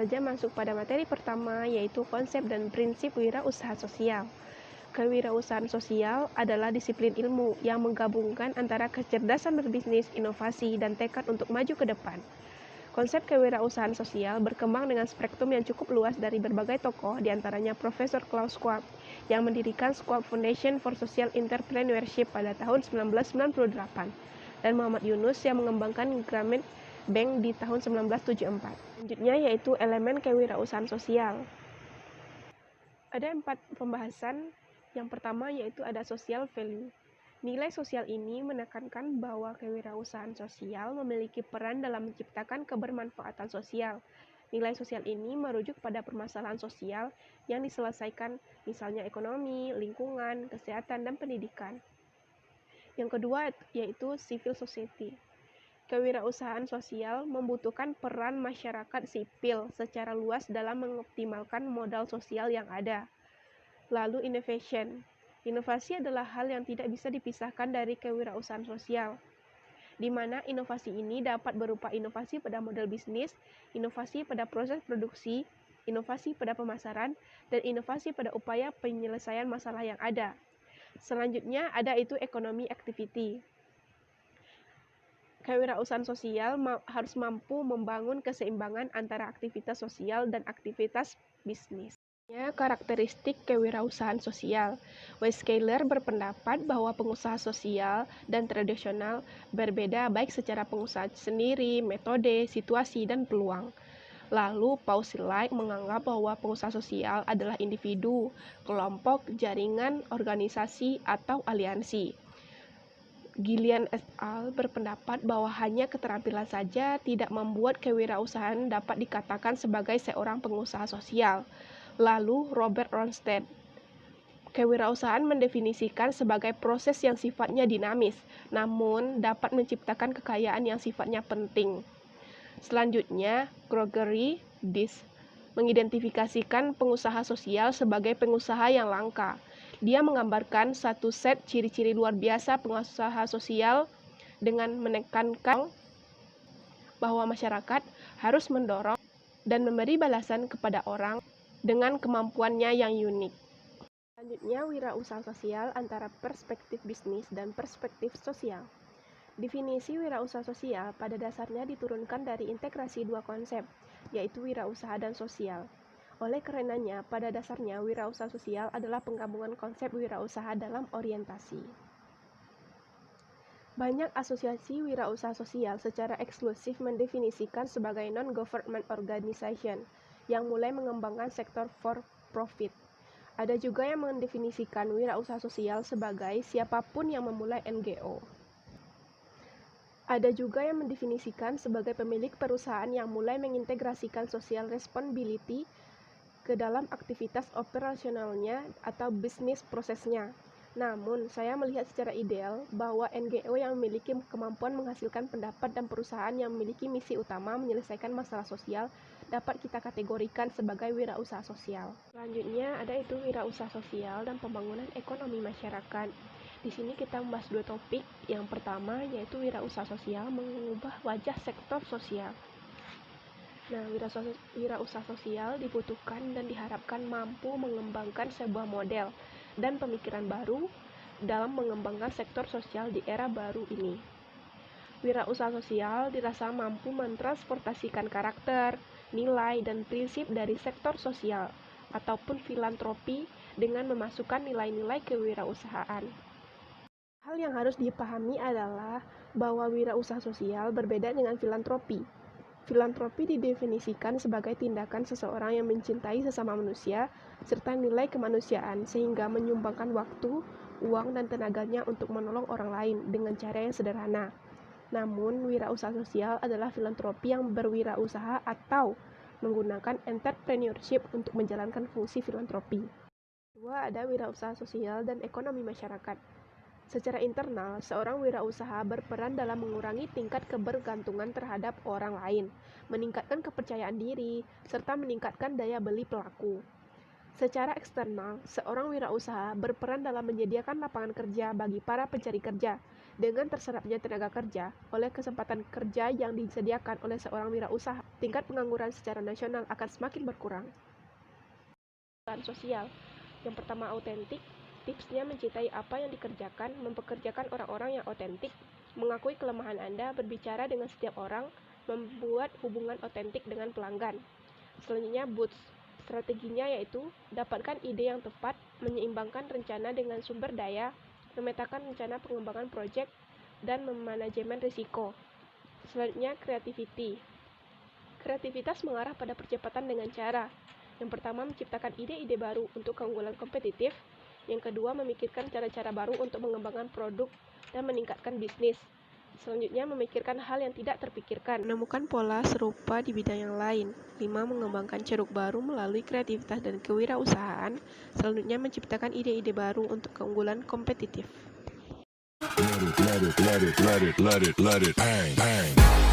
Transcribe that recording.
saja masuk pada materi pertama, yaitu konsep dan prinsip wirausaha sosial. Kewirausahaan sosial adalah disiplin ilmu yang menggabungkan antara kecerdasan berbisnis, inovasi, dan tekad untuk maju ke depan. Konsep kewirausahaan sosial berkembang dengan spektrum yang cukup luas dari berbagai tokoh, diantaranya Profesor Klaus Schwab, yang mendirikan Schwab Foundation for Social Entrepreneurship pada tahun 1998, dan Muhammad Yunus yang mengembangkan Grameen Bank di tahun 1974. Selanjutnya yaitu elemen kewirausahaan sosial. Ada 4 pembahasan. Yang pertama yaitu ada social value. Nilai sosial ini menekankan bahwa kewirausahaan sosial memiliki peran dalam menciptakan kebermanfaatan sosial. Nilai sosial ini merujuk pada permasalahan sosial yang diselesaikan, misalnya ekonomi, lingkungan, kesehatan, dan pendidikan. Yang kedua yaitu civil society. Kewirausahaan sosial membutuhkan peran masyarakat sipil secara luas dalam mengoptimalkan modal sosial yang ada. Lalu innovation. Inovasi adalah hal yang tidak bisa dipisahkan dari kewirausahaan sosial, di mana inovasi ini dapat berupa inovasi pada model bisnis, inovasi pada proses produksi, inovasi pada pemasaran, dan inovasi pada upaya penyelesaian masalah yang ada. Selanjutnya ada itu ekonomi activity. Kewirausahaan sosial harus mampu membangun keseimbangan antara aktivitas sosial dan aktivitas bisnis. Karakteristik kewirausahaan sosial. Weisskeiler berpendapat bahwa pengusaha sosial dan tradisional berbeda baik secara pengusaha sendiri, metode, situasi, dan peluang. Lalu Paul Silike menganggap bahwa pengusaha sosial adalah individu, kelompok, jaringan, organisasi, atau aliansi. Gillian et al. Berpendapat bahwa hanya keterampilan saja tidak membuat kewirausahaan dapat dikatakan sebagai seorang pengusaha sosial. Lalu Robert Ronstadt, kewirausahaan mendefinisikan sebagai proses yang sifatnya dinamis, namun dapat menciptakan kekayaan yang sifatnya penting. Selanjutnya, Gregory Diss mengidentifikasikan pengusaha sosial sebagai pengusaha yang langka. Dia menggambarkan satu set ciri-ciri luar biasa pengusaha sosial dengan menekankan bahwa masyarakat harus mendorong dan memberi balasan kepada orang dengan kemampuannya yang unik. Selanjutnya, wirausaha sosial antara perspektif bisnis dan perspektif sosial. Definisi wirausaha sosial pada dasarnya diturunkan dari integrasi dua konsep, yaitu wirausaha dan sosial. Oleh karenanya, pada dasarnya wirausaha sosial adalah penggabungan konsep wirausaha dalam orientasi. Banyak asosiasi wirausaha sosial secara eksklusif mendefinisikan sebagai non-government organization yang mulai mengembangkan sektor for profit. Ada juga yang mendefinisikan wirausaha sosial sebagai siapapun yang memulai NGO. Ada juga yang mendefinisikan sebagai pemilik perusahaan yang mulai mengintegrasikan social responsibility ke dalam aktivitas operasionalnya atau bisnis prosesnya. Namun, saya melihat secara ideal bahwa NGO yang memiliki kemampuan menghasilkan pendapat dan perusahaan yang memiliki misi utama menyelesaikan masalah sosial dapat kita kategorikan sebagai wirausaha sosial. Selanjutnya ada itu wirausaha sosial dan pembangunan ekonomi masyarakat. Di sini kita membahas dua topik. Yang pertama yaitu wirausaha sosial mengubah wajah sektor sosial. Nah, wirausaha sosial dibutuhkan dan diharapkan mampu mengembangkan sebuah model dan pemikiran baru dalam mengembangkan sektor sosial di era baru ini. Wirausaha sosial dirasa mampu mentransportasikan karakter, nilai, dan prinsip dari sektor sosial ataupun filantropi dengan memasukkan nilai-nilai kewirausahaan. Hal yang harus dipahami adalah bahwa wirausaha sosial berbeda dengan filantropi. Filantropi didefinisikan sebagai tindakan seseorang yang mencintai sesama manusia serta nilai kemanusiaan sehingga menyumbangkan waktu, uang, dan tenaganya untuk menolong orang lain dengan cara yang sederhana. Namun, wirausaha sosial adalah filantropi yang berwirausaha atau menggunakan entrepreneurship untuk menjalankan fungsi filantropi. Kedua, ada wirausaha sosial dan ekonomi masyarakat. Secara internal, seorang wirausaha berperan dalam mengurangi tingkat kebergantungan terhadap orang lain, meningkatkan kepercayaan diri, serta meningkatkan daya beli pelaku. Secara eksternal, seorang wirausaha berperan dalam menyediakan lapangan kerja bagi para pencari kerja, Dengan terserapnya tenaga kerja oleh kesempatan kerja yang disediakan oleh seorang wirausaha, tingkat pengangguran secara nasional akan semakin berkurang. Peran sosial. Yang pertama, autentik. Tipsnya mencintai apa yang dikerjakan, mempekerjakan orang-orang yang autentik, mengakui kelemahan Anda, berbicara dengan setiap orang, membuat hubungan autentik dengan pelanggan. Selanjutnya, boots. Strateginya yaitu dapatkan ide yang tepat, menyeimbangkan rencana dengan sumber daya, memetakan rencana pengembangan proyek, dan memanajemen risiko. Selanjutnya, creativity. Kreativitas mengarah pada percepatan dengan cara yang pertama, menciptakan ide-ide baru untuk keunggulan kompetitif. Yang kedua, memikirkan cara-cara baru untuk mengembangkan produk dan meningkatkan bisnis. Selanjutnya, memikirkan hal yang tidak terpikirkan, menemukan pola serupa di bidang yang lain. 5. Mengembangkan ceruk baru melalui kreativitas dan kewirausahaan. Selanjutnya, menciptakan ide-ide baru untuk keunggulan kompetitif. Let it bang, bang.